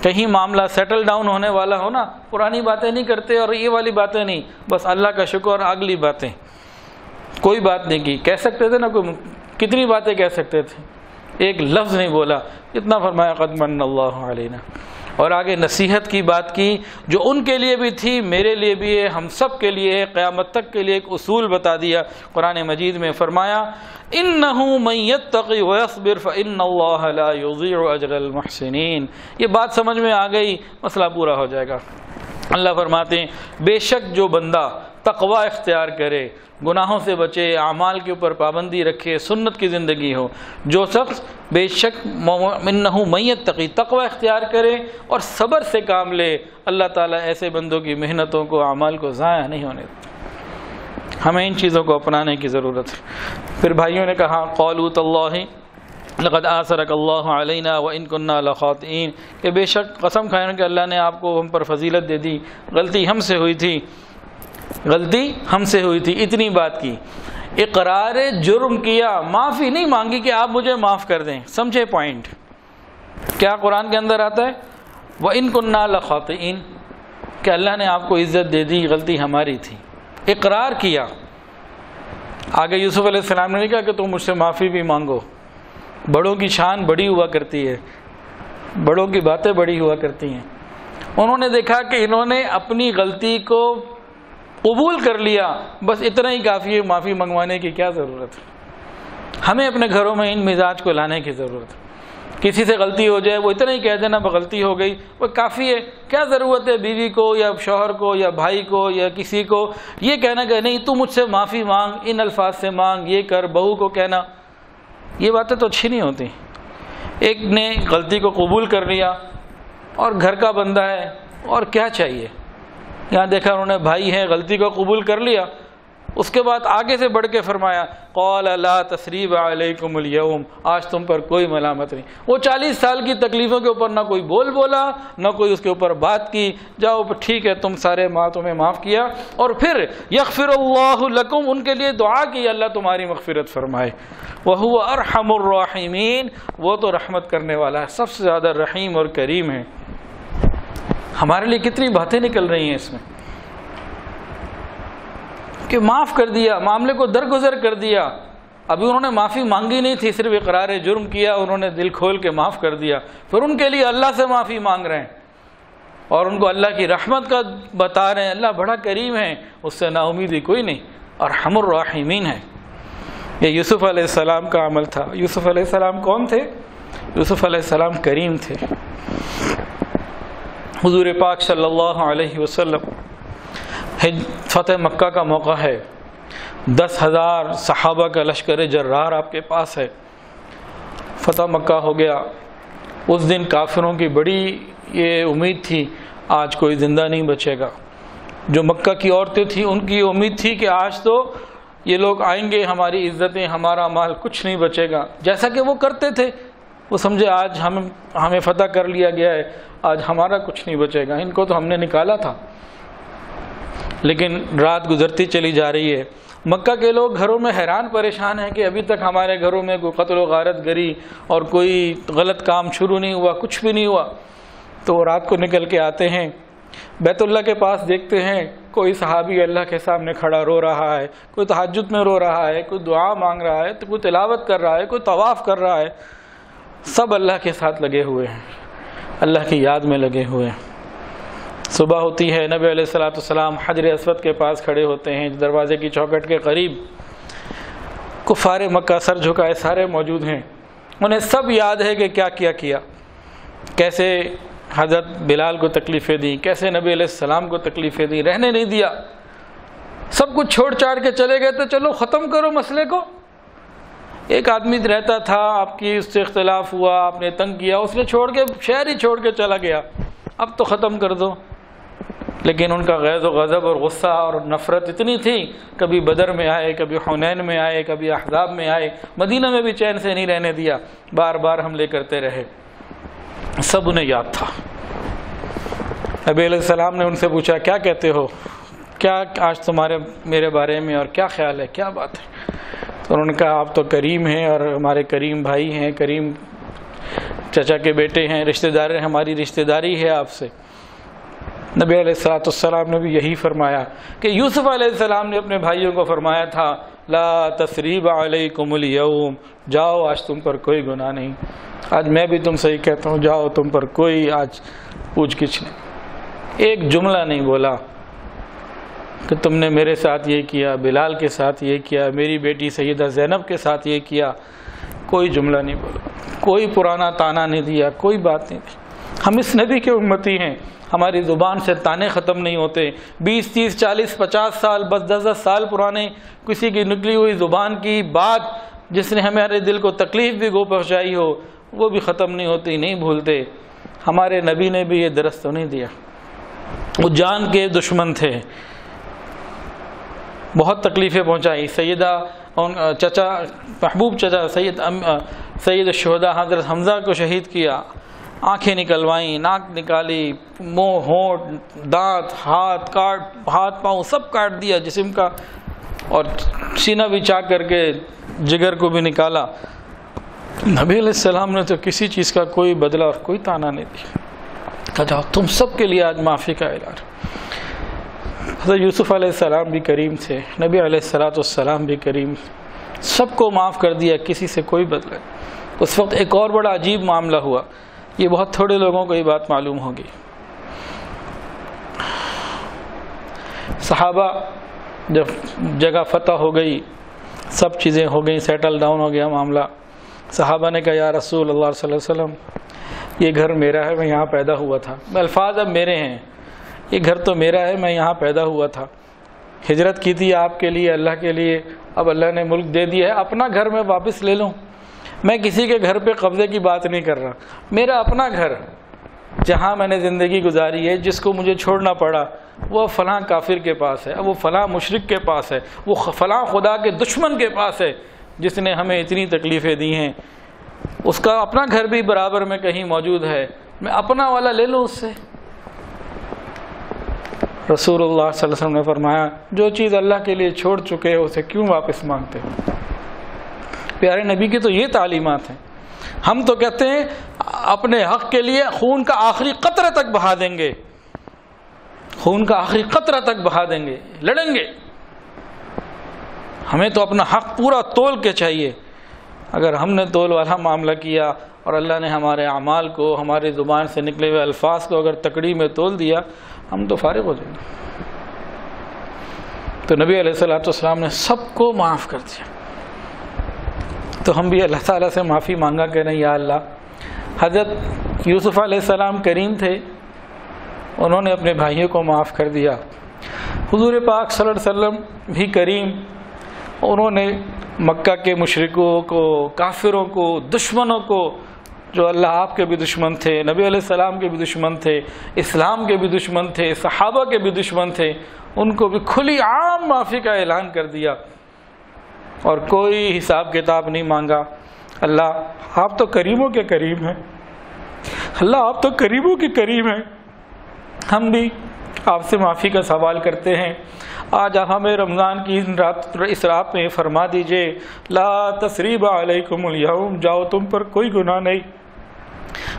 کہیں معاملہ سیٹل ڈاؤن ہونے والا ہو نا، پرانی باتیں نہیں کرتے اور یہ والی باتیں نہیں، بس اللہ کا شکر اور اگلی باتیں، کوئی بات نہیں کی۔ کہہ سکتے تھے نا، کوئی کتنی باتیں کہہ سکتے تھے، ایک لفظ نہیں بولا، اتنا فرمایا قد من اللہ علینا۔ اور آگے نصیحت کی بات کی جو ان کے لیے بھی تھی، میرے لیے بھی ہے، ہم سب کے لیے ہے، قیامت تک کے لیے ایک اصول بتا دیا۔ قرآن مجید میں فرمایا انہ من یتقی ویصبر فان اللہ لا یضیع اجر المحسنین۔ یہ بات سمجھ میں آ گئی، مسئلہ پورا ہو جائے گا۔ اللہ فرماتے ہیں بے شک جو بندہ تقوی اختیار کرے، گناہوں سے بچے، اعمال کے اوپر پابندی رکھے، سنت کی زندگی ہو۔ جو شخص بے شک انہ من یتقی، تقوی اختیار کرے اور صبر سے کام لے، اللہ تعالیٰ ایسے بندوں کی محنتوں کو، اعمال کو ضائع نہیں ہونے دیتے۔ ہمیں ان چیزوں کو اپنانے کی ضرورت ہے۔ پھر بھائیوں نے کہا قالوا تاللہ لقد آثرک اللہ علینا وان کنا لخاطئین، کہ بے شک قسم کھائیں کہ اللہ نے آپ کو ہم پر فضیلت دے دی، غلطی ہم سے ہوئی تھی، غلطی ہم سے ہوئی تھی۔ اتنی بات کی، اقرار جرم کیا، معافی نہیں مانگی کہ آپ مجھے معاف کر دیں۔ سمجھے پوائنٹ کیا قرآن کے اندر آتا ہے؟ وان کنا لخاطئین، کہ اللہ نے آپ کو عزت دے دی، غلطی ہماری تھی، اقرار کیا۔ آگے یوسف علیہ السلام نے کہا کہ تم مجھ سے معافی بھی مانگو۔ بڑوں کی شان بڑی ہوا کرتی ہے، بڑوں کی باتیں بڑی ہوا کرتی ہیں۔ انہوں نے دیکھا کہ انہوں نے اپنی غلطی کو قبول کر لیا، بس اتنا ہی کافی ہے، معافی منگوانے کی کیا ضرورت ہے؟ ہمیں اپنے گھروں میں ان مزاج کو لانے کی ضرورت ہے۔ کسی سے غلطی ہو جائے وہ اتنا ہی کہہ دینا غلطی ہو گئی، وہ کافی ہے۔ کیا ضرورت ہے بیوی کو یا شوہر کو یا بھائی کو یا کسی کو یہ کہنا کہ نہیں تو مجھ سے معافی مانگ، ان الفاظ سے مانگ، یہ کر، بہو کو کہنا، یہ باتیں تو اچھی نہیں ہوتی۔ ایک نے غلطی کو قبول کر لیا اور گھر کا بندہ ہے، اور کیا چاہیے؟ یہاں دیکھا انہوں نے بھائی ہے، غلطی کو قبول کر لیا، اس کے بعد آگے سے بڑھ کے فرمایا قال لا تثریب علیکم اليوم، آج تم پر کوئی ملامت نہیں۔ وہ 40 سال کی تکلیفوں کے اوپر نہ کوئی بولا، نہ کوئی اس کے اوپر بات کی، جاؤ ٹھیک ہے تم سارے تمہیں معاف کیا۔ اور پھر یغفر اللہ لکم، ان کے لیے دعا کی اللہ تمہاری مغفرت فرمائے۔ وہو ارحم الراحمین، وہ تو رحمت کرنے والا ہے، سب سے زیادہ رحیم اور کریم ہے۔ ہمارے لیے کتنی باتیں نکل رہی ہیں اس میں کہ معاف کر دیا، معاملے کو درگزر کر دیا۔ ابھی انہوں نے معافی مانگی نہیں تھی، صرف اقرار جرم کیا، انہوں نے دل کھول کے معاف کر دیا، پھر ان کے لیے اللہ سے معافی مانگ رہے ہیں اور ان کو اللہ کی رحمت کا بتا رہے ہیں۔ اللہ بڑا کریم ہے، اس سے نا امیدی کوئی نہیں، ارحم الراحمین ہے۔ یہ یوسف علیہ السلام کا عمل تھا۔ یوسف علیہ السلام کون تھے؟ یوسف علیہ السلام کریم تھے۔ حضور پاک صلی اللہ علیہ وسلم فتح مکہ کا موقع ہے، 10,000 صحابہ کا لشکر جرار آپ کے پاس ہے، فتح مکہ ہو گیا۔ اس دن کافروں کی بڑی یہ امید تھی آج کوئی زندہ نہیں بچے گا۔ جو مکہ کی عورتیں تھیں ان کی امید تھی کہ آج تو یہ لوگ آئیں گے، ہماری عزتیں، ہمارا مال کچھ نہیں بچے گا، جیسا کہ وہ کرتے تھے۔ وہ سمجھے آج ہمیں فتح کر لیا گیا ہے، آج ہمارا کچھ نہیں بچے گا، ان کو تو ہم نے نکالا تھا۔ لیکن رات گزرتی چلی جا رہی ہے، مکہ کے لوگ گھروں میں حیران پریشان ہیں کہ ابھی تک ہمارے گھروں میں کوئی قتل و غارت گری اور کوئی غلط کام شروع نہیں ہوا، کچھ بھی نہیں ہوا۔ تو وہ رات کو نکل کے آتے ہیں، بیت اللہ کے پاس دیکھتے ہیں کوئی صحابی اللہ کے سامنے کھڑا رو رہا ہے، کوئی تہجد میں رو رہا ہے، کوئی دعا مانگ رہا ہے، کوئی تلاوت کر رہا ہے، کوئی طواف کر رہا ہے، سب اللہ کے ساتھ لگے ہوئے ہیں، اللہ کی یاد میں لگے ہوئے ہیں۔ صبح ہوتی ہے، نبی علیہ السلام حجر اسود کے پاس کھڑے ہوتے ہیں، دروازے کی چوکھٹ کے قریب، کفار مکہ سر جھکائے سارے موجود ہیں، انہیں سب یاد ہے کہ کیا کیا کیا، کیسے حضرت بلال کو تکلیفیں دی، کیسے نبی علیہ السلام کو تکلیفیں دی، رہنے نہیں دیا، سب کچھ چھوڑ چھاڑ کے چلے گئے تو چلو ختم کرو مسئلے کو۔ ایک آدمی رہتا تھا، آپ کی اس سے اختلاف ہوا، آپ نے تنگ کیا، اس نے چھوڑ کے شہر ہی چھوڑ کے چلا گیا، اب تو ختم کر دو۔ لیکن ان کا غیظ و غضب اور غصہ اور نفرت اتنی تھی، کبھی بدر میں آئے، کبھی حنین میں آئے، کبھی احزاب میں آئے، مدینہ میں بھی چین سے نہیں رہنے دیا، بار بار حملے کرتے رہے، سب انہیں یاد تھا۔ نبی علیہ السلام نے ان سے پوچھا کیا کہتے ہو، کیا آج تمہارے میرے بارے میں اور کیا خیال ہے، کیا بات ہے؟ تو انہوں نے کہا آپ تو کریم ہیں اور ہمارے کریم بھائی ہیں، کریم چچا کے بیٹے ہیں، رشتہ دار ہیں، ہماری رشتہ داری ہے آپ سے۔ نبی علیہ السلام نے بھی یہی فرمایا کہ یوسف علیہ السلام نے اپنے بھائیوں کو فرمایا تھا لا تثریب علیکم اليوم، جاؤ آج تم پر کوئی گناہ نہیں، آج میں بھی تم سے ہی کہتا ہوں جاؤ، تم پر کوئی آج پوچھ گچھ نہیں۔ ایک جملہ نہیں بولا کہ تم نے میرے ساتھ یہ کیا، بلال کے ساتھ یہ کیا، میری بیٹی سیدہ زینب کے ساتھ یہ کیا، کوئی جملہ نہیں بولا، کوئی پرانا تانا نہیں دیا، کوئی بات نہیں دی۔ ہم اس نبی کے امتی ہیں، ہماری زبان سے تانے ختم نہیں ہوتے۔ 20 30 40 50 سال بس 10 سال پرانے کسی کی نکلی ہوئی زبان کی بات جس نے ہمارے دل کو تکلیف بھی گو پہنچائی ہو وہ بھی ختم نہیں ہوتی، نہیں بھولتے۔ ہمارے نبی نے بھی یہ درس تو نہیں دیا، وہ جان کے دشمن تھے، بہت تکلیفیں پہنچائی۔ سیدہ چچا محبوب چچا سید الشہداء حضرت حمزہ کو شہید کیا، آنکھیں نکلوائیں، ناک نکالی، منہ ہونٹ دانت ہاتھ پاؤں سب کاٹ دیا جسم کا، اور سینہ بھی چاک کر کے جگر کو بھی نکالا۔ نبی علیہ السلام نے تو کسی چیز کا کوئی بدلہ اور کوئی تانا نہیں دیا، کہا جاؤ تم سب کے لیے آج معافی کا اعلان۔ حضرت یوسف علیہ السلام بھی کریم تھے، نبی علیہ السلام بھی کریم، سب کو معاف کر دیا، کسی سے کوئی بدلہ نہیں۔ اس وقت ایک اور بڑا عجیب معاملہ ہوا، یہ بہت تھوڑے لوگوں کو یہ بات معلوم ہوگی۔ صحابہ جب جگہ فتح ہو گئی، سب چیزیں ہو گئی، سیٹل ڈاؤن ہو گیا معاملہ، صحابہ نے کہا یا رسول اللہ صلی اللہ علیہ وسلم یہ گھر میرا ہے، میں یہاں پیدا ہوا تھا، الفاظ اب میرے ہیں، یہ گھر تو میرا ہے، میں یہاں پیدا ہوا تھا، ہجرت کی تھی آپ کے لیے اللہ کے لیے، اب اللہ نے ملک دے دیا ہے، اپنا گھر میں واپس لے لوں، میں کسی کے گھر پہ قبضے کی بات نہیں کر رہا، میرا اپنا گھر جہاں میں نے زندگی گزاری ہے، جس کو مجھے چھوڑنا پڑا وہ فلاں کافر کے پاس ہے، وہ فلاں مشرک کے پاس ہے، وہ فلاں خدا کے دشمن کے پاس ہے جس نے ہمیں اتنی تکلیفیں دی ہیں، اس کا اپنا گھر بھی برابر میں کہیں موجود ہے، میں اپنا والا لے لوں اس سے۔ رسول اللہ صلی اللہ علیہ وسلم نے فرمایا جو چیز اللہ کے لیے چھوڑ چکے ہو اسے کیوں واپس مانگتے ہو؟ پیارے نبی کی تو یہ تعلیمات ہیں۔ ہم تو کہتے ہیں اپنے حق کے لیے خون کا آخری قطرہ تک بہا دیں گے، خون کا آخری قطرہ تک بہا دیں گے، لڑیں گے، ہمیں تو اپنا حق پورا تول کے چاہیے۔ اگر ہم نے تول والا معاملہ کیا اور اللہ نے ہمارے اعمال کو، ہماری زبان سے نکلے ہوئے الفاظ کو اگر تکڑی میں تول دیا، ہم تو فارغ ہو جائیں گے۔ تو نبی علیہ السلام نے سب کو معاف کر دیا، تو ہم بھی اللہ تعالیٰ سے معافی مانگا کہ نہیں یا اللہ۔ حضرت یوسف علیہ السلام کریم تھے، انہوں نے اپنے بھائیوں کو معاف کر دیا۔ حضور پاک صلی اللہ علیہ وسلم بھی کریم، انہوں نے مکہ کے مشرکوں کو، کافروں کو، دشمنوں کو، جو اللہ آپ کے بھی دشمن تھے، نبی علیہ السلام کے بھی دشمن تھے، اسلام کے بھی دشمن تھے، صحابہ کے بھی دشمن تھے، ان کو بھی کھلی عام معافی کا اعلان کر دیا اور کوئی حساب کتاب نہیں مانگا۔ اللہ آپ تو کریموں کے کریم ہیں، اللہ آپ تو کریموں کے کریم ہیں، ہم بھی آپ سے معافی کا سوال کرتے ہیں۔ آج آپ ہمیں رمضان کی اس رات میں فرما دیجئے لا تثریب علیکم اليوم، جاؤ تم پر کوئی گناہ نہیں۔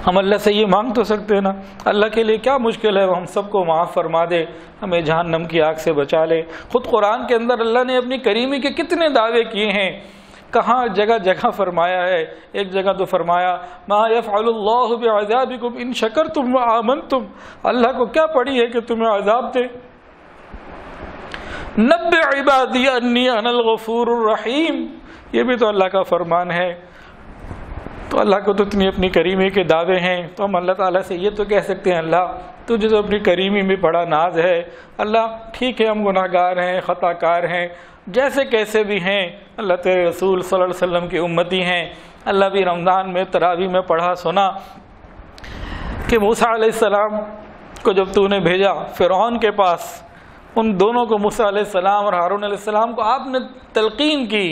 ہم اللہ سے یہ مانگ تو سکتے ہیں نا، اللہ کے لیے کیا مشکل ہے وہ ہم سب کو معاف فرما دے، ہمیں جہنم کی آگ سے بچا لے۔ خود قرآن کے اندر اللہ نے اپنی کریمی کے کتنے دعوے کیے ہیں، کہاں جگہ جگہ فرمایا ہے۔ ایک جگہ تو فرمایا ما یفعل اللہ بعذابکم ان شکرتم وآمنتم، اللہ کو کیا پڑی ہے کہ تمہیں عذاب دے۔ نبئ عبادی انی انا الغفور الرحیم، یہ بھی تو اللہ کا فرمان ہے۔ تو اللہ کو تو اتنی اپنی کریمی کے دعوے ہیں، تو ہم اللہ تعالیٰ سے یہ تو کہہ سکتے ہیں اللہ تجھے تو اپنی کریمی میں بڑا ناز ہے، اللہ ٹھیک ہے ہم گناہ گار ہیں، خطا کار ہیں، جیسے کیسے بھی ہیں، اللہ تیرے رسول صلی اللہ علیہ وسلم کی امتی ہیں۔ اللہ بھی رمضان میں تراویح میں پڑھا سنا کہ موسیٰ علیہ السلام کو جب تو نے بھیجا فرعون کے پاس، ان دونوں کو موسیٰ علیہ السلام اور ہارون علیہ السلام کو آپ نے تلقین کی،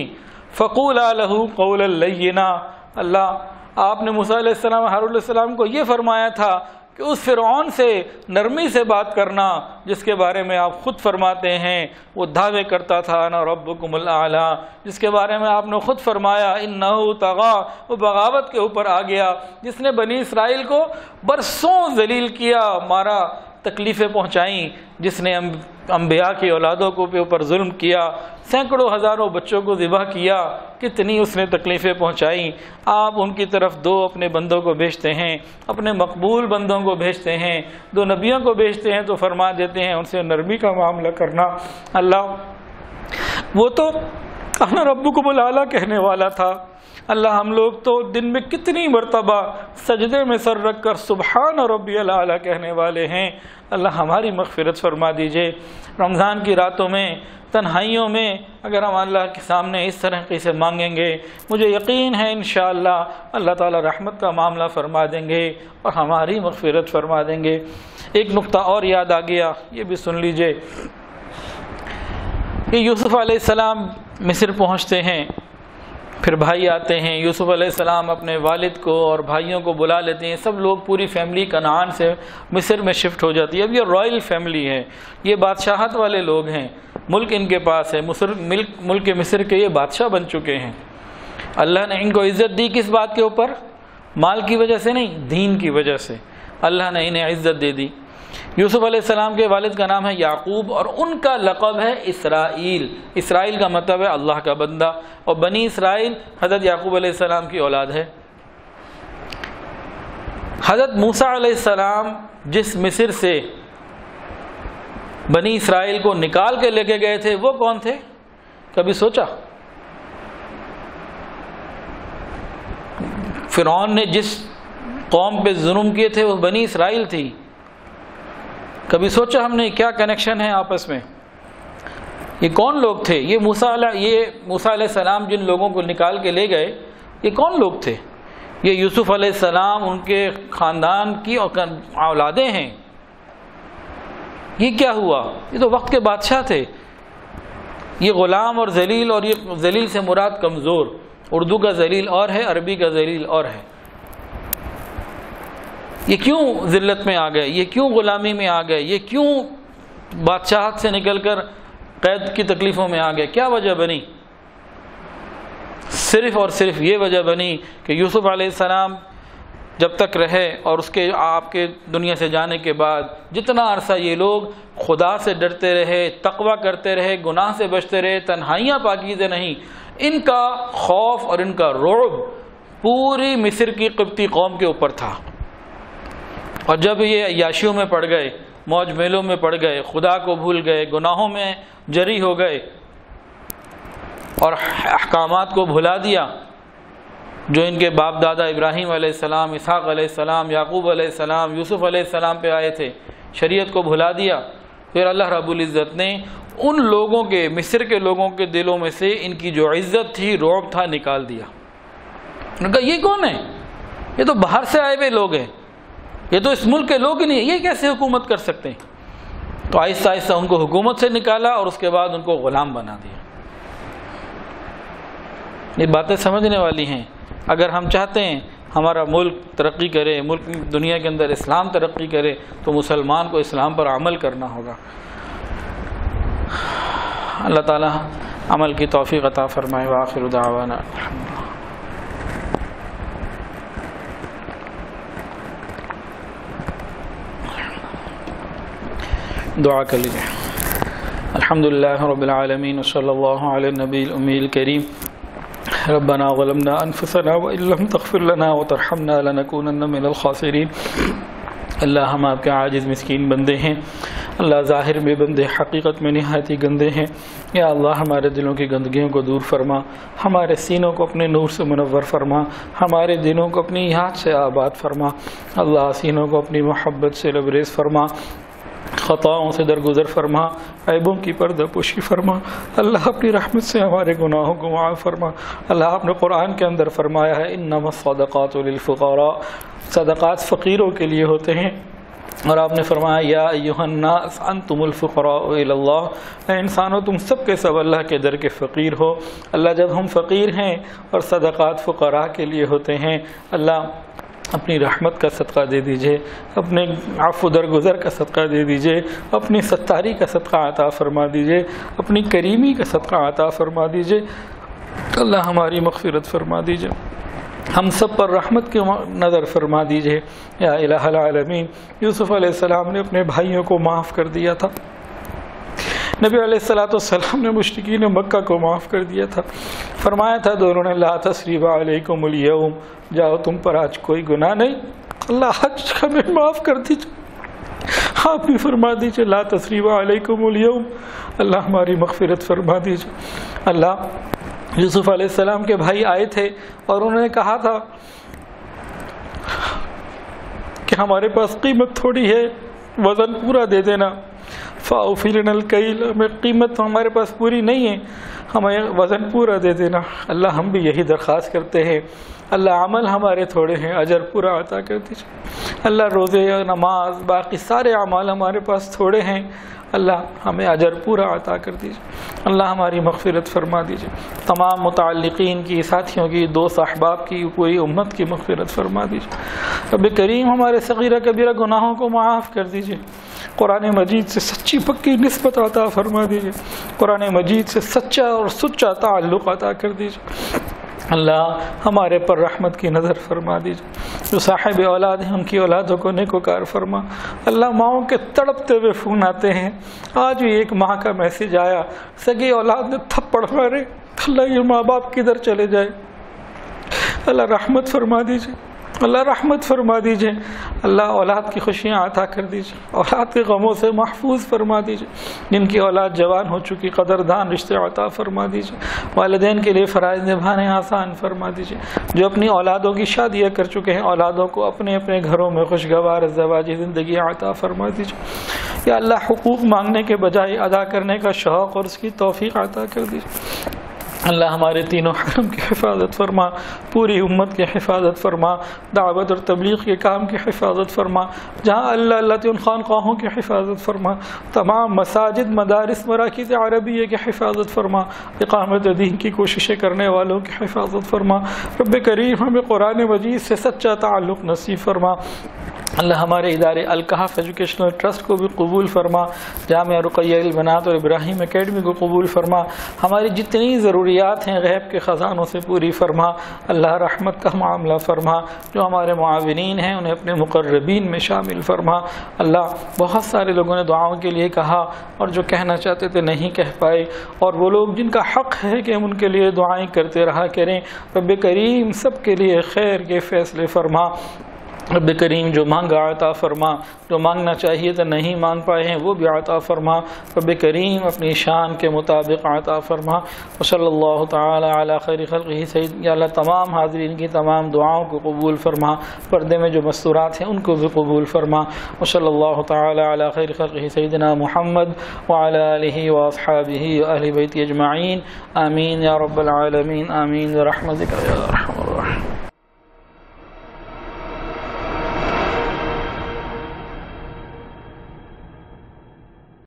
فقولا لہ قولا لینا، اللہ آپ نے موسیٰ علیہ السلام اور ہارون علیہ السلام کو یہ فرمایا تھا کہ اس فرعون سے نرمی سے بات کرنا جس کے بارے میں آپ خود فرماتے ہیں، وہ دعوے کرتا تھا انا ربکم الاعلی، جس کے بارے میں آپ نے خود فرمایا انہ طغی، وہ بغاوت کے اوپر آ گیا، جس نے بنی اسرائیل کو برسوں ذلیل کیا، مارا، تکلیفیں پہنچائیں، جس نے انبیاء کی اولادوں کو اوپر ظلم کیا، سینکڑوں ہزاروں بچوں کو ذبح کیا، کتنی اس نے تکلیفیں پہنچائیں۔ آپ ان کی طرف دو اپنے بندوں کو بھیجتے ہیں، اپنے مقبول بندوں کو بھیجتے ہیں، دو نبیوں کو بھیجتے ہیں تو فرما دیتے ہیں ان سے نرمی کا معاملہ کرنا۔ اللہ وہ تو انا ربکم الاعلیٰ کہنے والا تھا۔ اللہ ہم لوگ تو دن میں کتنی مرتبہ سجدے میں سر رکھ کر سبحان ربی الاعلیٰ کہنے والے ہیں۔ اللہ ہماری مغفرت فرما دیجئے۔ رمضان کی راتوں میں تنہائیوں میں اگر ہم اللہ کے سامنے اس طرح سے مانگیں گے، مجھے یقین ہے انشاءاللہ اللہ تعالی رحمت کا معاملہ فرما دیں گے اور ہماری مغفرت فرما دیں گے۔ ایک نقطہ اور یاد آ گیا، یہ بھی سن لیجئے کہ یوسف علیہ السلام مصر پہنچتے ہیں، پھر بھائی آتے ہیں، یوسف علیہ السلام اپنے والد کو اور بھائیوں کو بلا لیتے ہیں، سب لوگ پوری فیملی کنعان سے مصر میں شفٹ ہو جاتی ہے۔ اب یہ رائل فیملی ہے، یہ بادشاہت والے لوگ ہیں، ملک ان کے پاس ہے، ملک مصر کے یہ بادشاہ بن چکے ہیں۔ اللہ نے ان کو عزت دی کس بات کے اوپر؟ مال کی وجہ سے نہیں، دین کی وجہ سے اللہ نے انہیں عزت دے دی۔ یوسف علیہ السلام کے والد کا نام ہے یعقوب اور ان کا لقب ہے اسرائیل۔ اسرائیل کا مطلب ہے اللہ کا بندہ، اور بنی اسرائیل حضرت یعقوب علیہ السلام کی اولاد ہے۔ حضرت موسیٰ علیہ السلام جس مصر سے بنی اسرائیل کو نکال کے لے کے گئے تھے وہ کون تھے؟ کبھی سوچا؟ فرعون نے جس قوم پہ ظلم کیے تھے وہ بنی اسرائیل تھی۔ کبھی سوچا ہم نے کیا کنیکشن ہے آپس میں؟ یہ کون لوگ تھے؟ یہ موسیٰ علیہ السلام جن لوگوں کو نکال کے لے گئے یہ کون لوگ تھے؟ یہ یوسف علیہ السلام ان کے خاندان کی اولادیں ہیں۔ یہ کیا ہوا؟ یہ تو وقت کے بادشاہ تھے۔ یہ غلام اور ذلیل، اور یہ ذلیل سے مراد کمزور، اردو کا ذلیل اور ہے، عربی کا ذلیل اور ہے۔ یہ کیوں ذلت میں آ گئے؟ یہ کیوں غلامی میں آ گئے؟ یہ کیوں بادشاہت سے نکل کر قید کی تکلیفوں میں آ گئے؟ کیا وجہ بنی؟ صرف اور صرف یہ وجہ بنی کہ یوسف علیہ السلام جب تک رہے اور اس کے آپ کے دنیا سے جانے کے بعد جتنا عرصہ یہ لوگ خدا سے ڈرتے رہے، تقوی کرتے رہے، گناہ سے بچتے رہے، تنہائیاں پاکیزہ نہیں، ان کا خوف اور ان کا رعب پوری مصر کی قبطی قوم کے اوپر تھا۔ اور جب یہ عیاشیوں میں پڑ گئے، موج میلوں میں پڑ گئے، خدا کو بھول گئے، گناہوں میں جری ہو گئے اور احکامات کو بھلا دیا جو ان کے باپ دادا ابراہیم علیہ السلام، اسحاق علیہ السلام، یعقوب علیہ السلام، یوسف علیہ السلام پہ آئے تھے، شریعت کو بھلا دیا، پھر اللہ رب العزت نے ان لوگوں کے، مصر کے لوگوں کے دلوں میں سے ان کی جو عزت تھی، رعب تھا، نکال دیا۔ انہوں نے کہا یہ کون ہے؟ یہ تو باہر سے آئے ہوئے لوگ ہیں، یہ تو اس ملک کے لوگ ہی نہیں، یہ کیسے حکومت کر سکتے ہیں؟ تو آہستہ آہستہ ان کو حکومت سے نکالا اور اس کے بعد ان کو غلام بنا دیا۔ یہ باتیں سمجھنے والی ہیں۔ اگر ہم چاہتے ہیں ہمارا ملک ترقی کرے، ملک دنیا کے اندر اسلام ترقی کرے، تو مسلمان کو اسلام پر عمل کرنا ہوگا۔ اللہ تعالی عمل کی توفیق عطا فرمائے۔ وآخر دعوانا دعا کر لیجیے۔ الحمدللہ رب العالمین وصلی اللہ علی النبی الامی الکریم۔ ربنا ظلمنا انفسنا وان لم تغفر لنا وترحمنا لنکونن من الخاسرین۔ اللہ ہم آپ کے عاجز مسکین بندے ہیں، اللہ ظاہر میں بندے، حقیقت میں نہایت ہی گندے ہیں۔ یا اللہ ہمارے دلوں کی گندگیوں کو دور فرما، ہمارے سینوں کو اپنے نور سے منور فرما، ہمارے دلوں کو اپنی یاد سے آباد فرما، اللہ سینوں کو اپنی محبت سے لبریز فرما، خطاؤں سے درگزر فرما، عیبوں کی پردہ پوشی فرما، اللہ اپنی رحمت سے ہمارے گناہوں کو معاف فرما۔ اللہ آپ نے قرآن کے اندر فرمایا ہے انما الصدقات للفقراء، صدقات فقیروں کے لیے ہوتے ہیں، اور آپ نے فرمایا یا ایھا الناس انتم الفقراء الی اللہ، اے انسانوں تم سب کے سب اللہ کے در کے فقیر ہو۔ اللہ جب ہم فقیر ہیں اور صدقات فقراء کے لیے ہوتے ہیں، اللہ اپنی رحمت کا صدقہ دے دیجئے، اپنے عفو درگزر کا صدقہ دے دیجئے، اپنی ستاری کا صدقہ عطا فرما دیجئے، اپنی کریمی کا صدقہ عطا فرما دیجئے۔ اللہ ہماری مغفرت فرما دیجئے، ہم سب پر رحمت کی نظر فرما دیجئے۔ یا الہ العالمین، یوسف علیہ السلام نے اپنے بھائیوں کو معاف کر دیا تھا، نبی علیہ السلام نے مشرکین مکہ کو معاف کر دیا تھا، فرمایا تھا دونوں نے لا تثریب علیکم اليوم، جاؤ تم پر آج کوئی گناہ نہیں، اللہ آج ہمیں معاف کر دیجئے۔ آپ بھی فرما دیجئے لا تثریب علیکم اليوم، اللہ ہماری مغفرت فرما دیجئے۔ اللہ یوسف علیہ السلام کے بھائی آئے تھے اور انہوں نے کہا تھا کہ ہمارے پاس قیمت تھوڑی ہے، وزن پورا دے دینا، فَأَوْفِ لَنَا الْكَيْلَ، ہمیں قیمت ہمارے پاس پوری نہیں ہے، ہمیں وزن پورا دے دینا۔ اللہ ہم بھی یہی درخواست کرتے ہیں، اللہ عمل ہمارے تھوڑے ہیں، اجر پورا عطا کر دیجیے۔ اللہ روزے، نماز، باقی سارے اعمال ہمارے پاس تھوڑے ہیں، اللہ ہمیں اجر پورا عطا کر دیجیے، اللہ ہماری مغفرت فرما دیجیے، تمام متعلقین کی، ساتھیوں کی، دوست احباب کی، پوری امت کی مغفرت فرما دیجیے۔ رب کریم ہمارے صغیرہ کبیرہ گناہوں کو معاف کر دیجیے، قرآن مجید سے سچی پکی نسبت عطا فرما دیجیے، قرآن مجید سے سچا اور سچا تعلق عطا کر دیجیے۔ اللہ ہمارے پر رحمت کی نظر فرما دیجیے، جو صاحب اولاد ہیں ان کی اولادوں کو نیکوکار فرما۔ اللہ ماؤں کے تڑپتے ہوئے فون آتے ہیں، آج بھی ایک ماں کا میسیج آیا، سگی اولاد نے تھپڑ مارے، اللہ یہ ماں باپ کدھر چلے جائے، اللہ رحمت فرما دیجیے، اللہ رحمت فرما دیجیے، اللہ اولاد کی خوشیاں عطا کر دیجیے، اولاد کے غموں سے محفوظ فرما دیجیے، جن کی اولاد جوان ہو چکی قدردان رشتے عطا فرما دیجیے، والدین کے لیے فرائض نبھانے آسان فرما دیجیے، جو اپنی اولادوں کی شادیاں کر چکے ہیں اولادوں کو اپنے اپنے گھروں میں خوشگوار ازدواجی زندگی عطا فرما دیجیے۔ یا اللہ حقوق مانگنے کے بجائے ادا کرنے کا شوق اور اس کی توفیق عطا کر دیجیے۔ اللہ ہمارے تینوں حرم کی حفاظت فرما، پوری امت کی حفاظت فرما، دعوت اور تبلیغ کے کام کی حفاظت فرما، جہاں اللہ ان خانقاہوں کی حفاظت فرما، تمام مساجد، مدارس، مراکز عربیہ کی حفاظت فرما، اقامت دین کی کوششیں کرنے والوں کی حفاظت فرما۔ رب کریم ہمیں قرآن مجید سے سچا تعلق نصیب فرما۔ اللہ ہمارے ادارے الکہف ایجوکیشنل ٹرسٹ کو بھی قبول فرما، جامعہ رقیہ البنات اور ابراہیم اکیڈمی کو قبول فرما، ہماری جتنی ضروریات ہیں غیب کے خزانوں سے پوری فرما۔ اللہ رحمت کا معاملہ فرما، جو ہمارے معاونین ہیں انہیں اپنے مقربین میں شامل فرما۔ اللہ بہت سارے لوگوں نے دعاؤں کے لیے کہا اور جو کہنا چاہتے تھے نہیں کہہ پائے، اور وہ لوگ جن کا حق ہے کہ ہم ان کے لیے دعائیں کرتے رہا کریں، رب کریم سب کے لیے خیر کے فیصلے فرما۔ رب کریم جو مانگا عطا فرما، جو مانگنا چاہیے تو نہیں مانگ پائے ہیں وہ بھی عطا فرما۔ رب کریم اپنی شان کے مطابق عطا فرما۔ وصلی اللہ تعالی علی خیر خلقہ سید، یا اللہ تمام حاضرین کی تمام دعاؤں کو قبول فرما، پردے میں جو مستورات ہیں ان کو بھی قبول فرما۔ وصلی اللہ تعالی علی خیر خلقہ سیدنا محمد وعلی آلہ واصحابہ واہل بیت اجمعین، آمین یا رب العالمین، آمین برحمتک یا ارحم۔